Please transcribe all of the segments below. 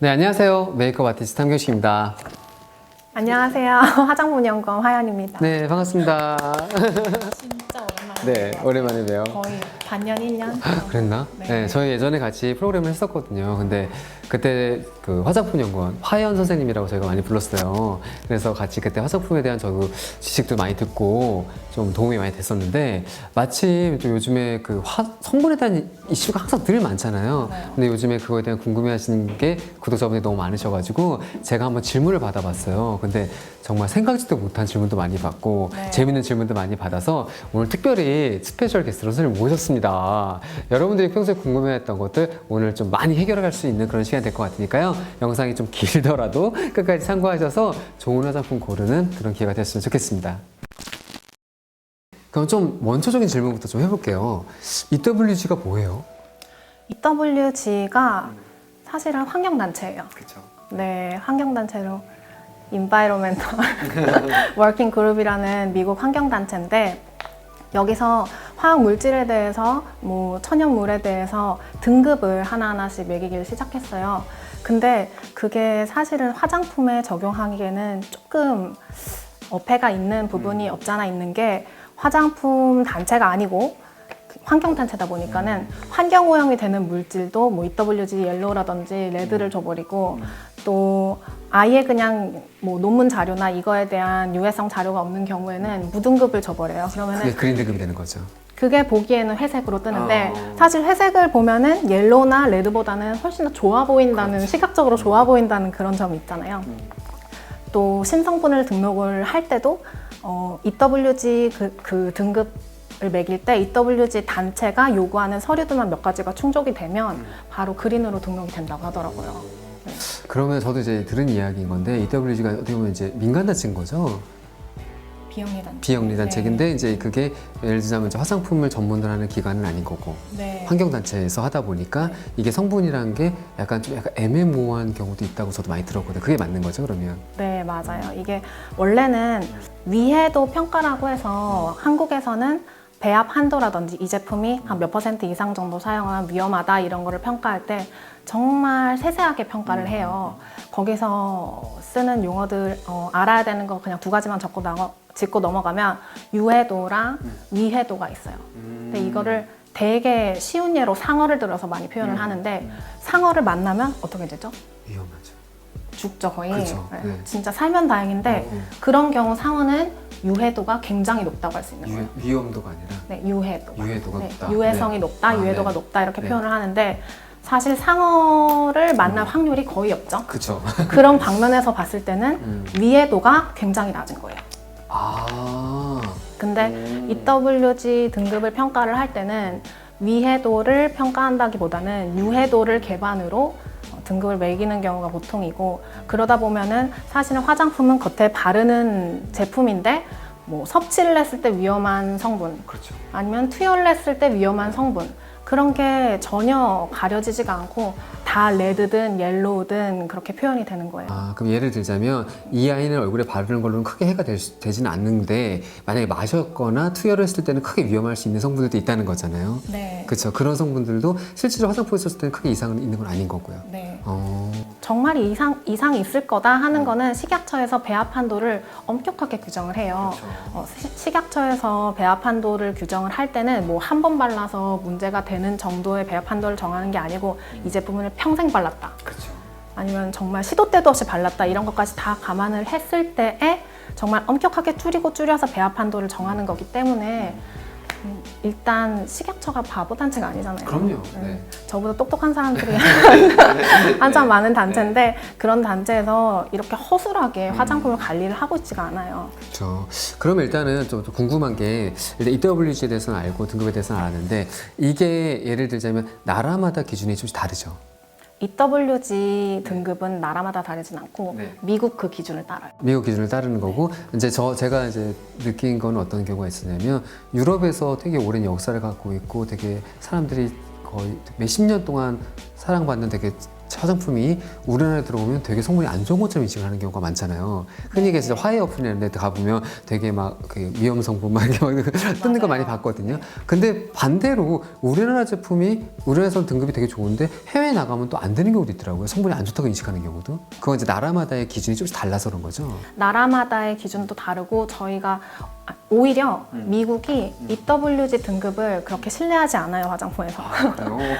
네, 안녕하세요. 메이크업 아티스트 함경식입니다. 안녕하세요. 화장품 연구원 화연입니다. 네, 반갑습니다. 진짜 오랜만에 네, 오랜만에 봬요. 거의 반년, 1년? 그랬나? 네. 네, 저희 예전에 같이 프로그램을 했었거든요. 근데 그때 그 화장품 연구원 화연 선생님이라고 저희가 많이 불렀어요. 그래서 같이 그때 화장품에 대한 저도 지식도 많이 듣고 좀 도움이 많이 됐었는데, 마침 또 요즘에 그 성분에 대한 이슈가 항상 늘 많잖아요. 맞아요. 근데 요즘에 그거에 대한 궁금해 하시는 게 구독자분들이 너무 많으셔가지고 제가 한번 질문을 받아봤어요. 근데 정말 생각지도 못한 질문도 많이 받고 네. 재밌는 질문도 많이 받아서 오늘 특별히 스페셜 게스트로 선생님을 모셨습니다. 여러분들이 평소에 궁금해했던 것들 오늘 좀 많이 해결할 수 있는 그런 시간이 될 것 같으니까요. 영상이 좀 길더라도 끝까지 참고하셔서 좋은 화장품 고르는 그런 기회가 됐으면 좋겠습니다. 그럼 좀 원초적인 질문부터 좀 해볼게요. EWG가 뭐예요? EWG가 사실은 환경단체예요. 그렇죠. 네, 환경단체로 Environmental Working Group이라는 미국 환경단체인데, 여기서 화학 물질에 대해서 천연물에 대해서 등급을 하나하나씩 매기기를 시작했어요. 근데 그게 사실은 화장품에 적용하기에는 조금 어폐가 있는 부분이 없잖아 있는 게, 화장품 단체가 아니고 환경단체다 보니까는 환경오염이 되는 물질도 EWG 옐로우라든지 레드를 줘버리고, 또 아예 그냥 논문 자료나 이거에 대한 유해성 자료가 없는 경우에는 무등급을 줘버려요. 그게 그러면은 그린 등급이 되는 거죠. 그게 보기에는 회색으로 뜨는데, 사실 회색을 보면은 옐로우나 레드보다는 훨씬 더 좋아 보인다는, 그렇지. 시각적으로 좋아 보인다는 그런 점이 있잖아요. 또 신성분을 등록을 할 때도 EWG 그 등급을 매길 때 EWG 단체가 요구하는 서류들만 몇 가지가 충족이 되면 바로 그린으로 등록이 된다고 하더라고요. 네. 그러면 저도 이제 들은 이야기인 건데, EWG가 어떻게 보면 이제 민간단체인 거죠? 비영리 단체. 비영리단체인데 이제 그게 예를 들자면 이제 화장품을 전문으로 하는 기관은 아닌 거고, 네. 환경단체에서 하다 보니까 이게 성분이라는 게 약간 애매모호한 경우도 있다고 저도 많이 들었거든요. 그게 맞는 거죠, 그러면? 네, 맞아요. 이게 원래는 위해도 평가라고 해서 한국에서는 배합 한도라든지 이 제품이 한 몇 % 이상 정도 사용하면 위험하다 이런 거를 평가할 때 정말 세세하게 평가를 해요. 거기서 쓰는 용어들 알아야 되는 거 그냥 두 가지만 짚고 넘어가면 유해도랑 위해도가 있어요. 근데 이거를 되게 쉬운 예로 상어를 들어서 많이 표현을 하는데, 상어를 만나면 어떻게 되죠? 위험하죠. 죽죠, 거의. 그렇죠. 네. 네. 진짜 살면 다행인데, 그런 경우 상어는 유해도가 굉장히 높다고 할 수 있는 거예요. 위험도가 아니라 네, 유해도. 유해도가 네, 높다. 유해성이 네. 높다, 유해도가 네. 높다 이렇게 네. 표현을 하는데, 사실 상어를 만날 확률이 거의 없죠. 그렇죠. 그런 방면에서 봤을 때는 위해도가 굉장히 낮은 거예요. 아. 근데 EWG 등급을 평가를 할 때는 위해도를 평가한다기보다는 유해도를 기반으로 등급을 매기는 경우가 보통이고, 그러다 보면은 사실은 화장품은 겉에 바르는 제품인데 섭취를 했을 때 위험한 성분, 그렇죠. 아니면 투여를 했을 때 위험한 성분, 그런 게 전혀 가려지지가 않고 다 레드든 옐로우든 그렇게 표현이 되는 거예요. 아, 그럼 예를 들자면 이 아이는 얼굴에 바르는 걸로는 크게 해가 되지는 않는데, 만약에 마셨거나 투여를 했을 때는 크게 위험할 수 있는 성분들도 있다는 거잖아요. 네. 그렇죠. 그런 성분들도 실제로 화장품에 썼을 때는 크게 이상은 있는 건 아닌 거고요. 네. 정말 이상이 있을 거다 하는 거는 식약처에서 배합 한도를 엄격하게 규정을 해요. 식약처에서 배합 한도를 규정을 할 때는 한 번 발라서 문제가 되는 정도의 배합 한도를 정하는 게 아니고, 이 제품을 평생 발랐다, 그렇죠. 아니면 정말 시도 때도 없이 발랐다, 이런 것까지 다 감안을 했을 때에 정말 엄격하게 줄여서 배합 한도를 정하는 거기 때문에, 일단 식약처가 바보 단체가 아니잖아요. 그럼요. 네. 저보다 똑똑한 사람들이 한참 많은 단체인데, 그런 단체에서 이렇게 허술하게 화장품을 관리를 하고 있지가 않아요. 그렇죠. 그러면 일단은 좀 궁금한 게, 일단 EWG에 대해서는 알고 등급에 대해서는 알았는데, 이게 예를 들자면 나라마다 기준이 좀 다르죠. EWG 등급은 나라마다 다르진 않고 네. 미국 그 기준을 따라요. 미국 기준을 따르는 거고, 이제 제가 이제 느낀 건 어떤 경우가 있었냐면, 유럽에서 되게 오랜 역사를 갖고 있고 되게 사람들이 거의 몇십 년 동안 사랑받는 되게 화장품이 우리나라에 들어오면 되게 성분이 안 좋은 것처럼 인식을 하는 경우가 많잖아요. 흔히 얘기해서 화해 어플이라는 데 가보면 되게 막 그 위험 성분 막 이렇게 막 뜨는 거 많이 봤거든요. 근데 반대로 우리나라 제품이 우리나라에서는 등급이 되게 좋은데 해외에 나가면 또 안 되는 경우도 있더라고요. 성분이 안 좋다고 인식하는 경우도. 그건 이제 나라마다의 기준이 조금씩 달라서 그런 거죠. 나라마다의 기준도 다르고 저희가 오히려 미국이 EWG 등급을 그렇게 신뢰하지 않아요, 화장품에서.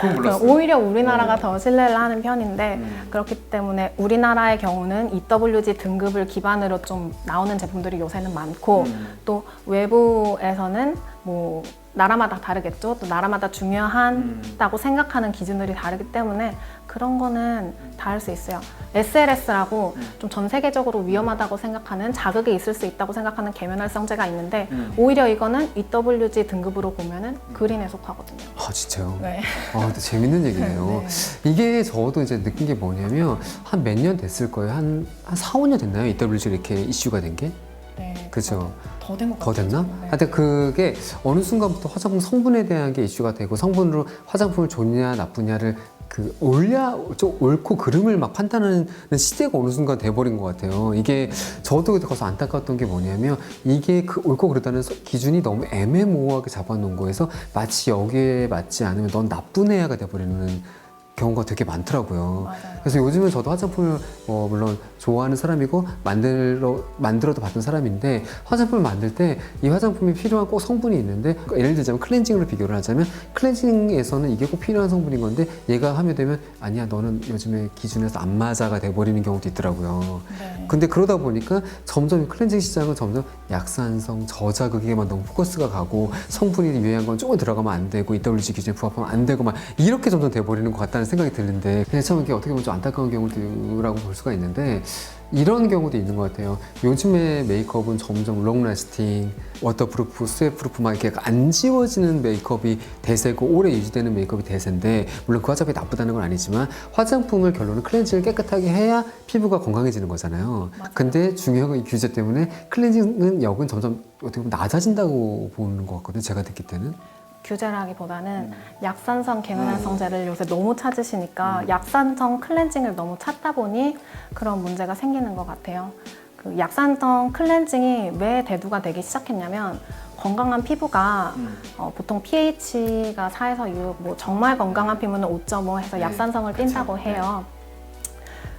그건 오히려 우리나라가 더 신뢰를 하는 편인데 그렇기 때문에 우리나라의 경우는 EWG 등급을 기반으로 좀 나오는 제품들이 요새는 많고 또 외부에서는 뭐 나라마다 다르겠죠. 또 나라마다 중요하다고 생각하는 기준들이 다르기 때문에 그런 거는 다를 수 있어요. SLS라고 좀 전 세계적으로 위험하다고 생각하는 자극이 있을 수 있다고 생각하는 계면활성제가 있는데 오히려 이거는 EWG 등급으로 보면은 그린에 속하거든요. 아 진짜요? 네. 아 근데 재밌는 얘기네요. 이게 저도 이제 느낀 게 뭐냐면 한 몇 년 됐을 거예요. 한 4, 5년 됐나요? EWG 이렇게 이슈가 된 게? 네. 그죠? 더 된 것 더 같아요. 됐나? 네. 하여튼 그게 어느 순간부터 화장품 성분에 대한 게 이슈가 되고 성분으로 화장품을 좋냐 나쁘냐를 그 좀 옳고 그름을 막 판단하는 시대가 어느 순간 돼버린 것 같아요. 이게 저도 거기서 안타까웠던 게 뭐냐면 이게 그 옳고 그르다는 기준이 너무 애매모호하게 잡아놓은 거에서 마치 여기에 맞지 않으면 넌 나쁜 애야가 돼버리는 경우가 되게 많더라고요. 맞아요. 그래서 요즘은 저도 화장품을 물론 좋아하는 사람이고 만들어도 봤던 사람인데 화장품을 만들 때 이 화장품이 필요한 꼭 성분이 있는데 예를 들자면 클렌징으로 비교를 하자면 클렌징에서는 이게 꼭 필요한 성분인 건데 얘가 하면 되면 아니야 너는 요즘에 기준에서 안 맞아가 돼버리는 경우도 있더라고요. 네. 근데 그러다 보니까 점점 클렌징 시장은 점점 약산성, 저자극에만 너무 포커스가 가고 성분이 유해한 건 조금 들어가면 안 되고 EWG 기준에 부합하면 안 되고 막 이렇게 점점 돼버리는 것 같다는 생각이 드는데 그냥 참 이게 어떻게 보면 좀 안타까운 경우라고 볼 수가 있는데 이런 경우도 있는 것 같아요. 요즘에 메이크업은 점점 롱라스팅, 워터프루프, 스웨프루프 막 이렇게 안 지워지는 메이크업이 대세고 오래 유지되는 메이크업이 대세인데 물론 그 화장품이 나쁘다는 건 아니지만 화장품을 결론은 클렌징을 깨끗하게 해야 피부가 건강해지는 거잖아요. 맞아요. 근데 중요한 건 이 규제 때문에 클렌징은 역은 점점 어떻게 보면 낮아진다고 보는 것 같거든요. 제가 듣기 때는. 규제라기보다는 약산성 계면활성제를 요새 너무 찾으시니까 약산성 클렌징을 너무 찾다 보니 그런 문제가 생기는 것 같아요. 그 약산성 클렌징이 왜 대두가 되기 시작했냐면 건강한 피부가 보통 pH가 4에서 6, 뭐 정말 건강한 피부는 5.5 해서 약산성을 띈다고 해요.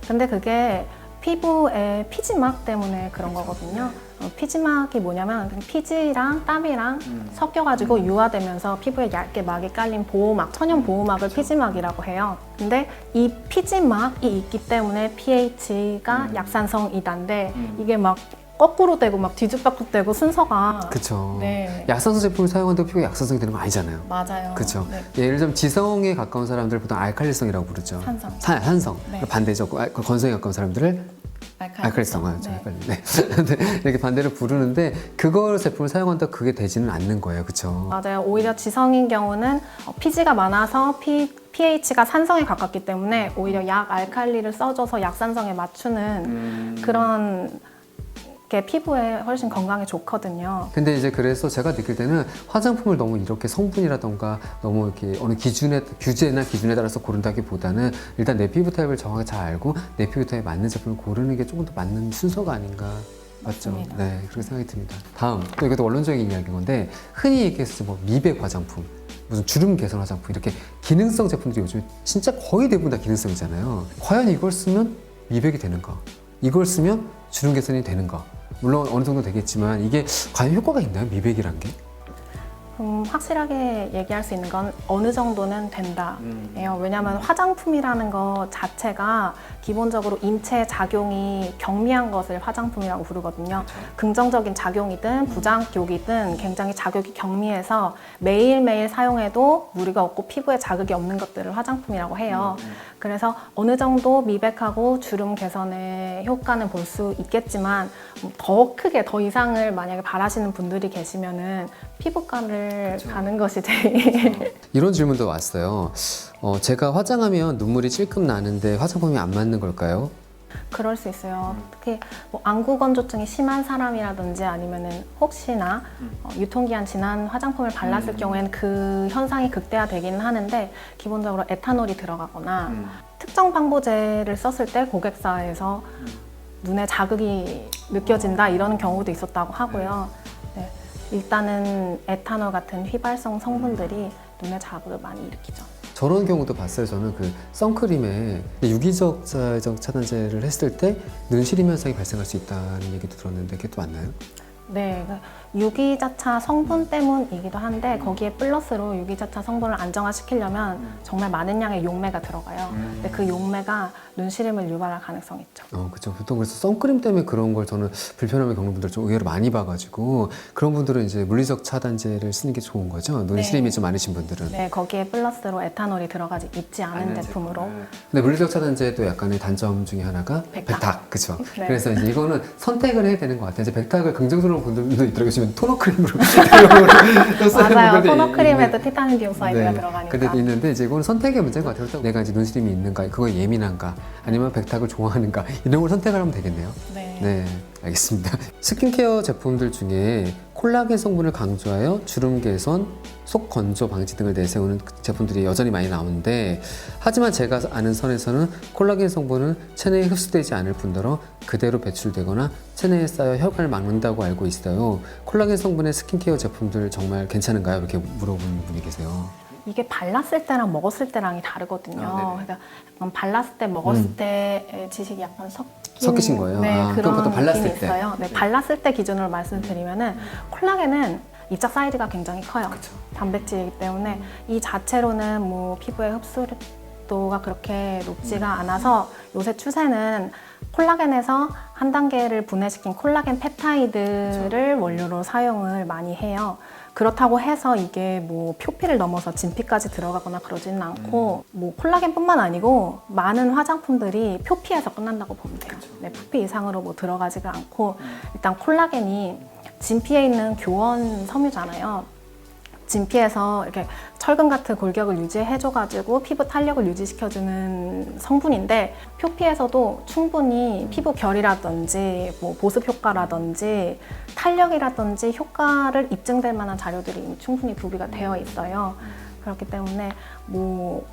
근데 그게 피부의 피지막 때문에 그런 거거든요. 피지막이 뭐냐면 피지랑 땀이랑 섞여가지고 유화되면서 피부에 얇게 막이 깔린 보호막, 천연 보호막을 피지막이라고 해요. 근데 이 피지막이 있기 때문에 pH가 약산성 2단데 이게 막 거꾸로 되고 막 뒤죽박죽되고 순서가 그쵸. 네. 약산성 제품을 사용한다고 피부가 약산성이 되는 건 아니잖아요. 맞아요. 그렇죠. 네. 예를 들면 지성에 가까운 사람들 보통 알칼리성이라고 부르죠. 산성. 산성. 네. 반대죠. 건성에 가까운 사람들을 알칼리성. 네. 네. 이렇게 반대로 부르는데 그걸 제품을 사용한다 그게 되지는 않는 거예요. 그렇죠. 맞아요. 오히려 지성인 경우는 피지가 많아서 pH가 산성에 가깝기 때문에 오히려 약 알칼리를 써줘서 약산성에 맞추는 그런 게 피부에 훨씬 건강에 좋거든요. 근데 이제 그래서 제가 느낄 때는 화장품을 너무 이렇게 성분이라던가 너무 이렇게 어느 규제나 기준에 따라서 고른다기보다는 일단 내 피부 타입을 정확히 잘 알고 내 피부 타입에 맞는 제품을 고르는 게 조금 더 맞는 순서가 아닌가. 맞죠? 맞습니다. 네, 그렇게 생각이 듭니다. 다음, 또 이것도 원론적인 이야기인 건데 흔히 얘기해서 뭐 미백 화장품, 무슨 주름 개선 화장품 이렇게 기능성 제품들이 요즘 진짜 거의 대부분 다 기능성이잖아요. 과연 이걸 쓰면 미백이 되는가? 이걸 쓰면 주름 개선이 되는가? 물론 어느 정도 되겠지만 이게 과연 효과가 있나요? 미백이란 게? 확실하게 얘기할 수 있는 건 어느 정도는 된다예요. 왜냐하면 화장품이라는 것 자체가 기본적으로 인체 작용이 경미한 것을 화장품이라고 부르거든요. 긍정적인 작용이든 부작용이든 굉장히 자극이 경미해서 매일매일 사용해도 무리가 없고 피부에 자극이 없는 것들을 화장품이라고 해요. 그래서 어느 정도 미백하고 주름 개선의 효과는 볼 수 있겠지만 더 크게 더 이상을 만약에 바라시는 분들이 계시면은 피부과를 가는 것이 제일 이런 질문도 왔어요. 제가 화장하면 눈물이 찔끔 나는데 화장품이 안 맞는 걸까요? 그럴 수 있어요. 특히 뭐 안구 건조증이 심한 사람이라든지 아니면은 혹시나 유통기한 지난 화장품을 발랐을 경우에는 그 현상이 극대화되기는 하는데 기본적으로 에탄올이 들어가거나 특정 방부제를 썼을 때 고객사에서 눈에 자극이 느껴진다 이런 경우도 있었다고 하고요. 네, 일단은 에탄올 같은 휘발성 성분들이 눈에 자극을 많이 일으키죠. 저런 경우도 봤어요. 저는 그 선크림에 유기적 자외적 차단제를 했을 때 눈 시림 현상이 발생할 수 있다는 얘기도 들었는데 그게 또 맞나요? 네, 그 유기자차 성분 때문이기도 한데 거기에 플러스로 유기자차 성분을 안정화시키려면 정말 많은 양의 용매가 들어가요. 근데 그 용매가 눈시림을 유발할 가능성이 있죠. 그렇죠. 보통 그래서 선크림 때문에 그런 걸 저는 불편함을 겪는 분들 좀 의외로 많이 봐가지고 그런 분들은 이제 물리적 차단제를 쓰는 게 좋은 거죠. 눈 네. 시림이 좀 많으신 분들은. 네, 거기에 플러스로 에탄올이 들어가지 있지 않은 제품으로. 근데 물리적 차단제도 약간의 단점 중에 하나가 백탁, 그렇죠. 네. 그래서 이제 이거는 선택을 해야 되는 것 같아요. 이제 백탁을 긍정적으로 본 분들도 있더라고요. 토너 크림으로 맞아요. 토너 크림에도 티타늄 디옥사이드가 들어가니까. 근데 있는데 이제 이건 선택의 문제인 것 같아요. 그렇다고 내가 이제 눈시림이 있는가, 그거에 예민한가, 아니면 백탁을 좋아하는가 이런 걸 선택을 하면 되겠네요. 네. 네, 알겠습니다. 스킨케어 제품들 중에 콜라겐 성분을 강조하여 주름 개선, 속 건조 방지 등을 내세우는 제품들이 여전히 많이 나오는데, 하지만 제가 아는 선에서는 콜라겐 성분은 체내에 흡수되지 않을 뿐더러 그대로 배출되거나 체내에 쌓여 혈관을 막는다고 알고 있어요. 콜라겐 성분의 스킨케어 제품들 정말 괜찮은가요? 이렇게 물어보는 분이 계세요. 이게 발랐을 때랑 먹었을 때랑이 다르거든요. 그러니까 약간 발랐을 때 먹었을 때의 지식이 약간 섞이신 거예요? 네, 그런 그것도 발랐을 느낌이 때. 있어요. 네, 발랐을 때 기준으로 말씀드리면은 콜라겐은 입자 사이즈가 굉장히 커요. 그쵸. 단백질이기 때문에 이 자체로는 뭐 피부의 흡수도가 그렇게 높지가 않아서 요새 추세는 콜라겐에서 한 단계를 분해시킨 콜라겐 펩타이드를 원료로 사용을 많이 해요. 그렇다고 해서 이게 뭐 표피를 넘어서 진피까지 들어가거나 그러지는 않고 뭐 콜라겐뿐만 아니고 많은 화장품들이 표피에서 끝난다고 보면 돼요. 네, 표피 이상으로 뭐 들어가지가 않고 일단 콜라겐이 진피에 있는 교원 섬유잖아요. 진피에서 이렇게 철근 같은 골격을 유지해줘가지고 피부 탄력을 유지시켜주는 성분인데 표피에서도 충분히 피부 결이라든지 뭐 보습 효과라든지 탄력이라든지 효과를 입증될 만한 자료들이 충분히 구비가 되어 있어요. 그렇기 때문에 뭐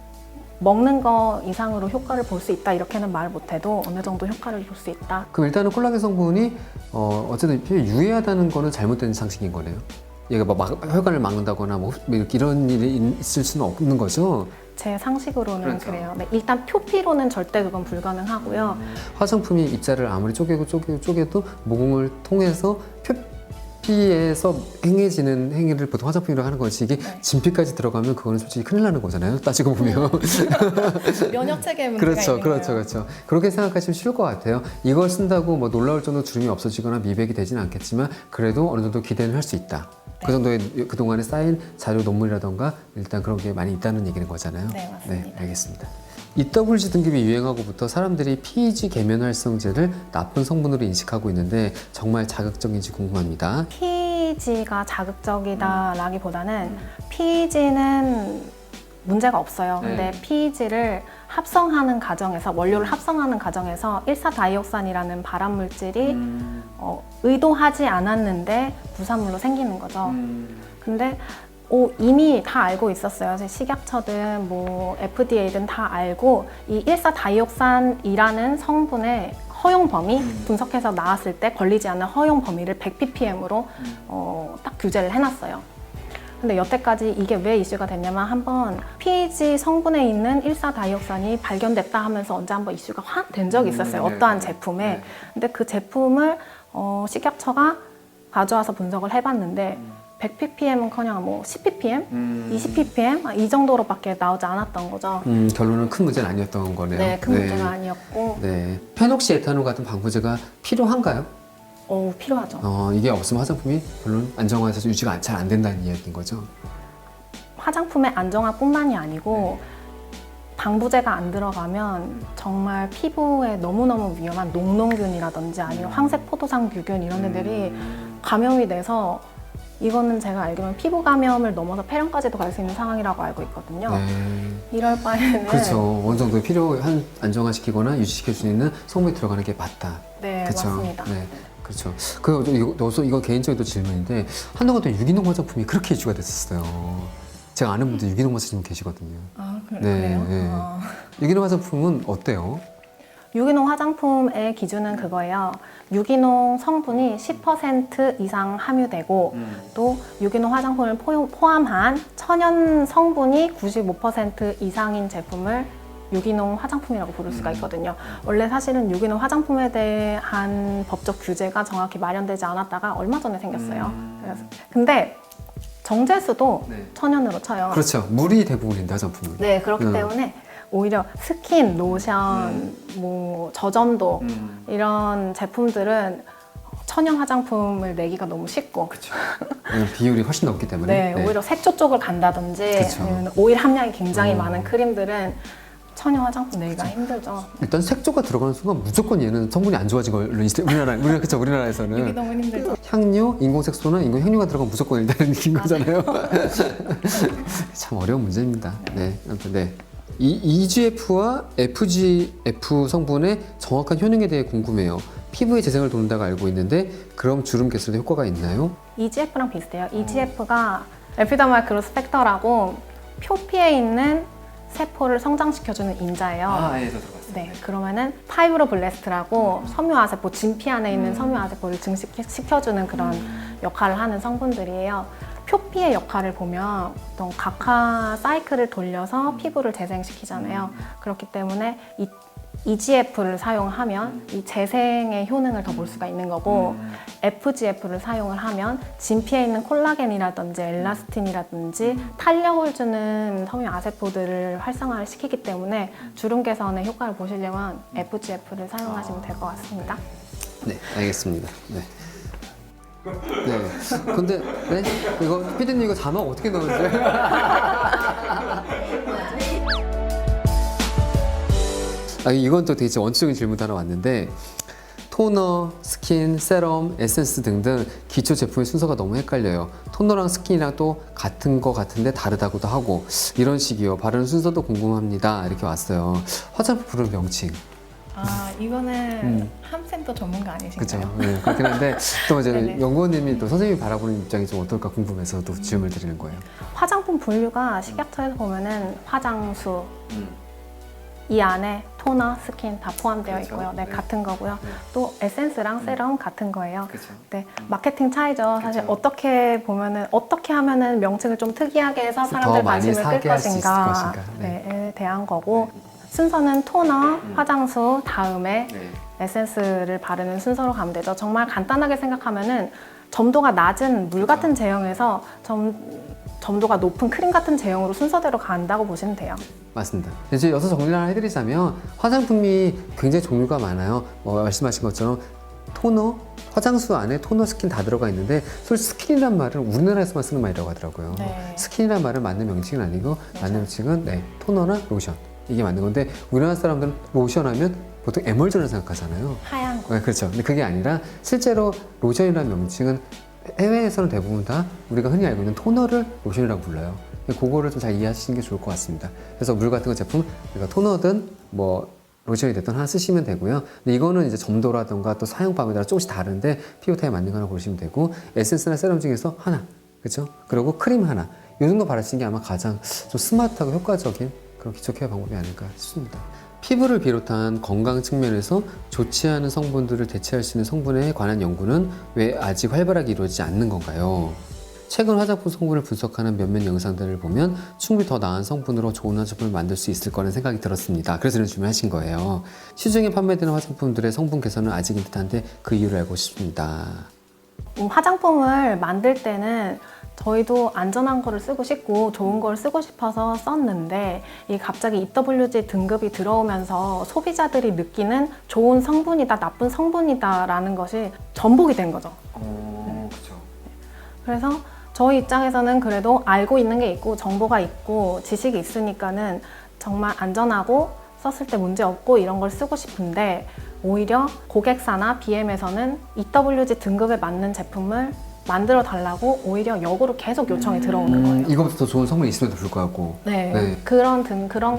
먹는 거 이상으로 효과를 볼 수 있다 이렇게는 말 못해도 어느 정도 효과를 볼 수 있다. 그럼 일단은 콜라겐 성분이 어쨌든 피부에 유해하다는 거는 잘못된 상식인 거네요. 얘가 혈관을 막는다거나 뭐 이런 일이 있을 수는 없는 거죠. 제 상식으로는 그렇죠. 그래요. 네, 일단 표피로는 절대 그건 불가능하고요. 화장품이 입자를 아무리 쪼개도 모공을 통해서 표피에서 행해지는 행위를 보통 화장품이라고 하는 거지, 이게 네. 진피까지 들어가면 그거는 솔직히 큰일 나는 거잖아요. 따지고 보면. 면역 체계 문제가 있는 거예요. 그렇죠. 그렇게 생각하시면 쉬울 것 같아요. 이걸 쓴다고 뭐 놀라울 정도 주름이 없어지거나 미백이 되지는 않겠지만 그래도 어느 정도 기대는 할 수 있다. 그 정도의 그동안에 쌓인 자료 논문이라던가 일단 그런 게 많이 있다는 얘기는 거잖아요. 네, 맞습니다. 네, 알겠습니다. EWG 등급이 유행하고부터 사람들이 PEG 계면 활성제를 나쁜 성분으로 인식하고 있는데 정말 자극적인지 궁금합니다. PEG가 자극적이다라기보다는 PEG는 문제가 없어요. 근데 PEG를 합성하는 과정에서, 원료를 합성하는 과정에서 일사다이옥산이라는 발암 물질이 의도하지 않았는데 부산물로 생기는 거죠. 근데 이미 다 알고 있었어요. 식약처든 뭐 FDA든 다 알고 이 일사다이옥산이라는 성분의 허용 범위 분석해서 나왔을 때 걸리지 않는 허용 범위를 100ppm으로 딱 규제를 해놨어요. 근데 여태까지 이게 왜 이슈가 됐냐면 한번 PEG 성분에 있는 일사다이옥산이 발견됐다 하면서 언제 한번 이슈가 확 된 적이 있었어요. 어떠한 제품에. 근데 그 제품을 식약처가 가져와서 분석을 해봤는데 100ppm은커녕 뭐 10ppm, 20ppm 이 정도로밖에 나오지 않았던 거죠. 결론은 큰 문제는 아니었던 거네요. 네, 큰 문제가 아니었고. 네. 페녹시 에탄올 같은 방부제가 필요한가요? 필요하죠. 이게 없으면 화장품이 별로 안정화돼서 유지가 잘 안 된다는 이야기인 거죠. 화장품의 안정화뿐만이 아니고 방부제가 안 들어가면 정말 피부에 너무너무 위험한 녹농균이라든지 아니면 황색 포도상 유균 이런 애들이 감염이 돼서 이거는 제가 알기로는 피부 감염을 넘어서 폐렴까지도 갈 수 있는 상황이라고 알고 있거든요. 이럴 바에는 그렇죠. 어느 정도 필요한 안정화시키거나 유지시킬 수 있는 성분이 들어가는 게 맞다. 네, 그쵸? 맞습니다. 네. 그렇죠. 이거 개인적인 질문인데 한동안 또 유기농 화장품이 그렇게 이슈가 됐었어요. 제가 아는 분들 유기농 화장품 계시거든요. 아, 그래요? 네. 유기농 화장품은 어때요? 유기농 화장품의 기준은 그거예요. 유기농 성분이 10% 이상 함유되고 또 유기농 화장품을 포함한 천연 성분이 95% 이상인 제품을 유기농 화장품이라고 부를 수가 있거든요. 원래 사실은 유기농 화장품에 대한 법적 규제가 정확히 마련되지 않았다가 얼마 전에 생겼어요. 그래서 근데 정제수도 네. 천연으로 쳐요. 그렇죠. 물이 대부분인데 화장품은. 네, 그렇기 때문에 오히려 스킨, 로션, 뭐 저점도 이런 제품들은 천연 화장품을 내기가 너무 쉽고 그렇죠. 비율이 훨씬 높기 때문에. 네, 오히려 색조 쪽을 간다든지 그쵸. 아니면 오일 함량이 굉장히 많은 크림들은 천연 화장품 내기가 힘들죠. 일단 색조가 들어가는 순간 무조건 얘는 성분이 안 좋아진 걸로 우리나라에서는 유기농은 힘들죠. 향료, 인공색소나 인공향료가 들어가면 무조건 일단은 이긴 거잖아요. 참 어려운 문제입니다. 네, 아무튼 네. 이 EGF와 FGF 성분의 정확한 효능에 대해 궁금해요. 피부의 재생을 돕는다고 알고 있는데 그럼 주름 개선에 효과가 있나요? EGF랑 비슷해요. EGF가 에피더멀 그로스 팩터라고 표피에 있는 세포를 성장시켜주는 인자예요. 예, 저 들어봤어요. 네, 그러면은 파이브로블레스트라고 섬유화세포, 진피 안에 있는 섬유화세포를 증식시켜주는 그런 역할을 하는 성분들이에요. 표피의 역할을 보면 어떤 각화 사이클을 돌려서 피부를 재생시키잖아요. 그렇기 때문에 이 EGF를 사용하면 이 재생의 효능을 더 볼 수가 있는 거고 FGF를 사용을 하면 진피에 있는 콜라겐이라든지 엘라스틴이라든지 탄력을 주는 섬유아세포들을 활성화를 시키기 때문에 주름 개선의 효과를 보시려면 FGF를 사용하시면 될 것 같습니다. 네, 알겠습니다. 네. 네. 근데 네? 이거 피디님 이거 자막 어떻게 넣는지? 이건 또 되게 원초적인 질문 하나 왔는데 토너, 스킨, 세럼, 에센스 등등 기초 제품의 순서가 너무 헷갈려요. 토너랑 스킨이랑 또 같은 거 같은데 다르다고도 하고 이런 식이요. 바르는 순서도 궁금합니다. 이렇게 왔어요. 화장품 부르는 명칭. 아, 이거는 함쌤도 전문가 아니신가요? 그렇죠. 네, 그렇긴 한데 또 이제 네네. 연구원님이 또 선생님이 바라보는 입장이 좀 어떨까 궁금해서 또 질문을 드리는 거예요. 화장품 분류가 식약처에서 보면은 화장수 이 안에 토너, 스킨 다 포함되어 그렇죠. 있고요. 네, 네. 같은 거고요. 또 에센스랑 세럼 같은 거예요. 그렇죠. 네, 마케팅 차이죠. 사실 그쵸. 어떻게 보면은 어떻게 하면은 명칭을 좀 특이하게 해서 더 사람들 많이 관심을 끌 사게 할 수 있을 것인가, 것인가. 네. 네,에 대한 거고 순서는 토너, 화장수 다음에 네. 에센스를 바르는 순서로 가면 되죠. 정말 간단하게 생각하면은 점도가 낮은 물 같은 제형에서 점도가 높은 크림 같은 제형으로 순서대로 간다고 보시면 돼요. 맞습니다. 이제 여기서 정리를 하나 해드리자면 화장품이 굉장히 종류가 많아요. 말씀하신 것처럼 토너, 화장수 안에 토너, 스킨 다 들어가 있는데 솔직히 스킨이란 말은 우리나라에서만 쓰는 말이라고 하더라고요. 네. 스킨이란 말은 맞는 명칭은 아니고 맞는 명칭은 네, 토너나 로션 이게 맞는 건데 우리나라 사람들은 로션 하면 보통 에멀전을 생각하잖아요. 하얀 거. 네, 그렇죠. 근데 그게 아니라 실제로 로션이라는 명칭은 해외에서는 대부분 다 우리가 흔히 알고 있는 토너를 로션이라고 불러요. 그거를 좀 잘 이해하시는 게 좋을 것 같습니다. 그래서 물 같은 거 제품, 그러니까 토너든 뭐 로션이 됐든 하나 쓰시면 되고요. 근데 이거는 이제 점도라든가 또 사용법에 따라 조금씩 다른데 피부 타입에 맞는 거 하나 고르시면 되고 에센스나 세럼 중에서 하나, 그렇죠? 그리고 크림 하나. 이 정도 바르시는 게 아마 가장 좀 스마트하고 효과적인 그런 기초 케어 방법이 아닐까 싶습니다. 피부를 비롯한 건강 측면에서 좋지 않은 성분들을 대체할 수 있는 성분에 관한 연구는 왜 아직 활발하게 이루어지지 않는 건가요? 최근 화장품 성분을 분석하는 몇몇 영상들을 보면 충분히 더 나은 성분으로 좋은 화장품을 만들 수 있을 거라는 생각이 들었습니다. 그래서 이런 질문하신 거예요. 시중에 판매되는 화장품들의 성분 개선은 아직인 듯한데 그 이유를 알고 싶습니다. 화장품을 만들 때는 저희도 안전한 거를 쓰고 싶고 좋은 걸 쓰고 싶어서 썼는데 이게 갑자기 EWG 등급이 들어오면서 소비자들이 느끼는 좋은 성분이다, 나쁜 성분이다 라는 것이 전복이 된 거죠. 그렇죠. 그래서 저희 입장에서는 그래도 알고 있는 게 있고 정보가 있고 지식이 있으니까는 정말 안전하고 썼을 때 문제 없고 이런 걸 쓰고 싶은데 오히려 고객사나 BM에서는 EWG 등급에 맞는 제품을 만들어 달라고 오히려 역으로 계속 요청이 들어오는 거예요. 이거보다 더 좋은 성분이 있음에도 불구하고. 네. 네. 그런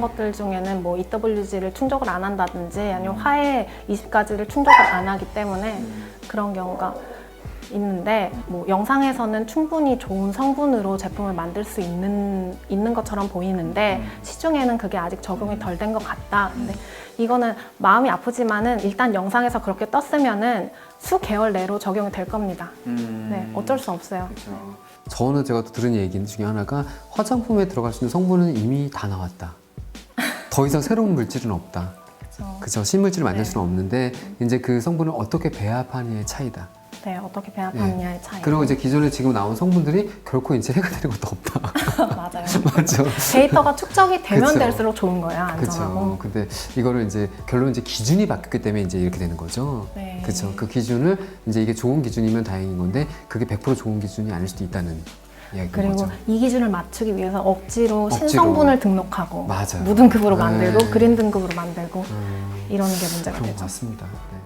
것들 중에는 뭐 EWG를 충족을 안 한다든지 아니면 화해 20가지를 충족을 안 하기 때문에 그런 경우가 있는데 뭐 영상에서는 충분히 좋은 성분으로 제품을 만들 수 있는 것처럼 보이는데 시중에는 그게 아직 적용이 덜 된 것 같다. 근데 이거는 마음이 아프지만은 일단 영상에서 그렇게 떴으면은 수개월 내로 적용이 될 겁니다. 네, 어쩔 수 없어요. 저는 제가 또 들은 얘기 중에 하나가 화장품에 들어갈 수 있는 성분은 이미 다 나왔다. 더 이상 새로운 물질은 없다. 그죠? 신물질을 만들 네. 수는 없는데 이제 그 성분을 어떻게 배합하느냐의 차이다. 네, 어떻게 배합하느냐의 차이. 그리고 이제 기존에 지금 나온 성분들이 결코 이제 해가 되는 것도 없다. 맞아요. 맞죠? 데이터가 축적이 되면 그쵸. 될수록 좋은 거예요. 안전하고. 그렇죠. 근데 이거를 이제 결론 이제 기준이 바뀌었기 때문에 이제 이렇게 되는 거죠. 네. 그렇죠. 그 기준을 이제 이게 좋은 기준이면 다행인 건데 그게 100% 좋은 기준이 아닐 수도 있다는 이야기인 그리고 거죠. 이 기준을 맞추기 위해서 억지로 억지로. 신성분을 등록하고 맞아요. 무등급으로 네. 만들고 그린 등급으로 만들고 이러는 게 문제가 그런 것 되죠. 같습니다. 네.